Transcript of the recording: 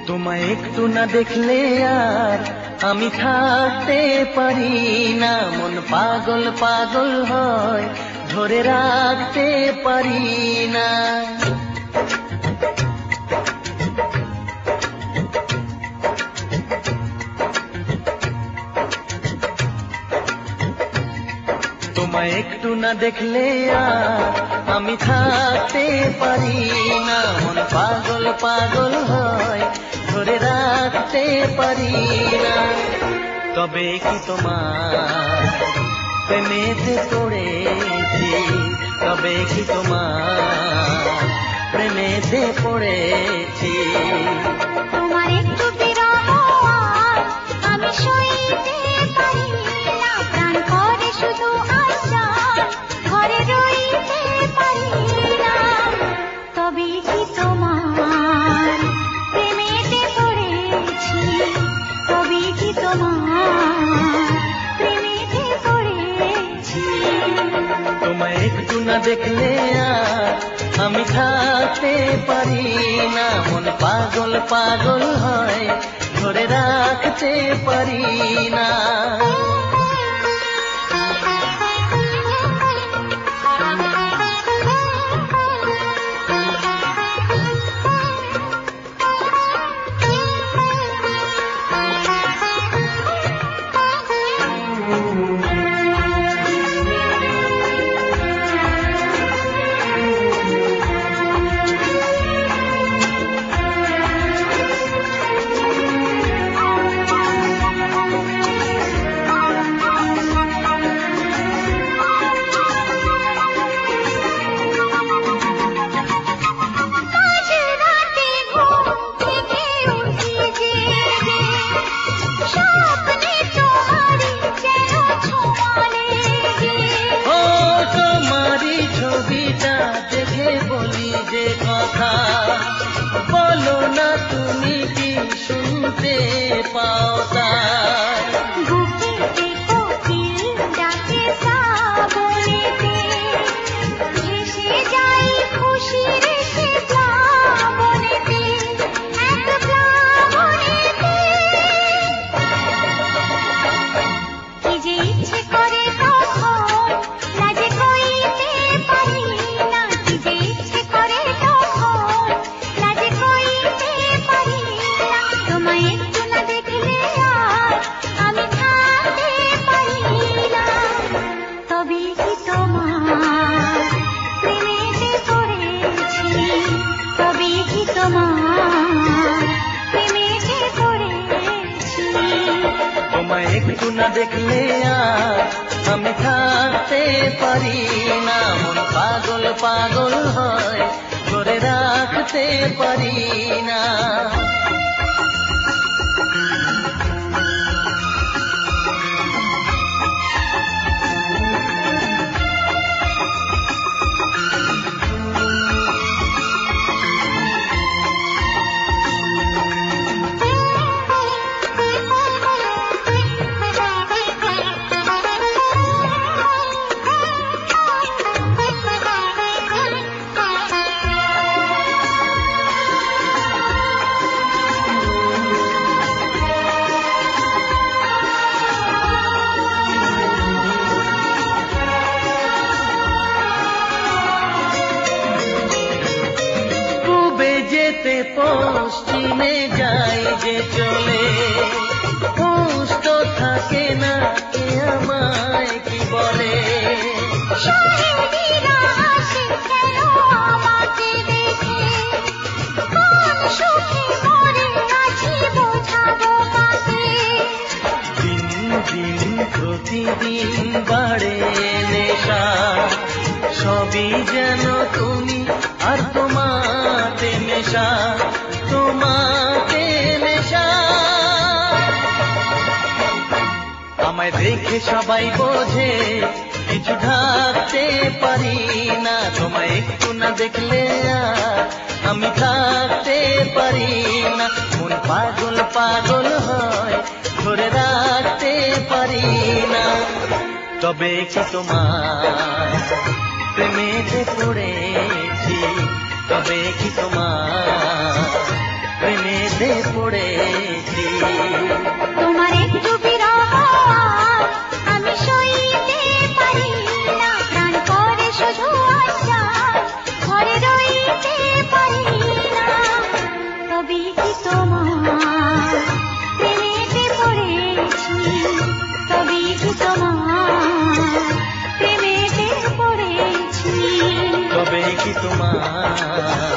তোমায় একটু না দেখলে আর আমি থাকতে পারি না, মন পাগল পাগল হয়, ধরে রাখতে পারি না। তোমায় একটু না দেখলে আর আমি থাকতে পারি না, মন পাগল পাগল হয়, ধরে রাখতে পারি না। তবে কি তোমার প্রেমেতে পড়েছি, তবে কি তোমার প্রেমেতে পড়েছি। তোমার একটু বিরহ আমি সইতে পারি না, প্রাণ করে শুধু আশা, ঘরে রইতে পারি না। তবে কি তোমার প্রেমেতে পড়েছি, তবে কি তোমার প্রেমেতে পড়েছি। তোমায় একটু না দেখলে আর আমি থাকতে পারি না, মন পাগল পাগল হয়, ধরে রাখতে পারি না। বলো না তুমি কি শুনতে পাও তার? বুকেতে কোকিল ডাকে শ্রাবণেতে, ভেসে যাই খুশির সে প্লাবনেতে, এক প্লাবনেতে। কি যে ইচ্ছে করে তখন লাজে কইতে পারি না, কি যে ইচ্ছে করে তখন লাজে কইতে পারি না। তোমায় একটু না দেখলে আর আমি থাকতে পারি না। তবে কি তোমার প্রেমেতে পড়েছি, তবে কি তোমার প্রেমেতে পড়েছি। তোমায় একটু না দেখলে আর আমি থাকতে পারি না, মন পাগল পাগল হয়, ধরে রাখতে পারি না। যেতে পশ্চিমে যাই যে চলে, হুঁশ তো থাকে না, কে আমায় কি বলে। শাহেদিরা আসে কেন আমাকে দেখে, কোন সুখে মরে আছি বোঝাবো কাকে। দিন দিন প্রতিদিন বাড়ে নেশা, সবই যেন তুমি আর তোমাতে নেশা, তোমাতে নেশা। আমায় দেখে সবাই বোঝে কিছু ঢাকতে পারি না, তোমায় একটু না দেখলে আর আমি থাকতে পারি না, মন পাগল পাগল হয়, ধরে রাখতে পারি না। তবে কি তোমার প্রেমেতে পড়েছি, তবে কি তোমার প্রেমেতে প্রেমেতে পড়েছি। তোমার একটু বিরহ আমি সইতে পারি না, প্রাণ করে শুধু আশায় ঘরে রইতে পারি না। তবেই কি তোমার প্রেমেতে পড়েছি, তবেই কি তোমার প্রেমেতে পড়েছি, তবে কি তোমার